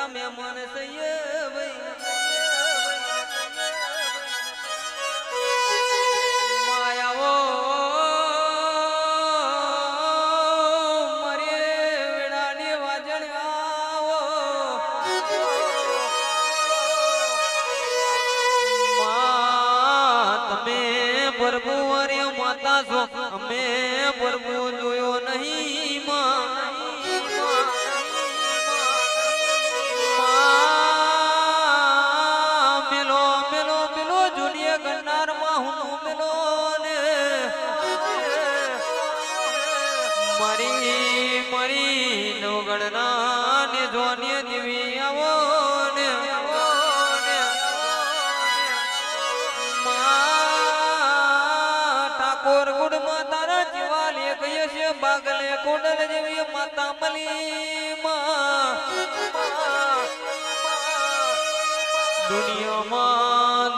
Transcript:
મહેમાન સૈયે ભાઈ માયાવો મરે વેડાની વાજણ આવો તમે પ્રભુ અરે માતા છો અમે પ્રભુ જોયો નહીં મેલો મેલો મેલો જુનિય ગન્નાર માં હું મેલો ને મારી મારી નવગણના ને જોનિય દેવી આવો ને ઠાકોર ગુડ માં તારા જીવા લે ગયે છે બાગલે કોડલ જેવી માતા મલી દુનિયામાં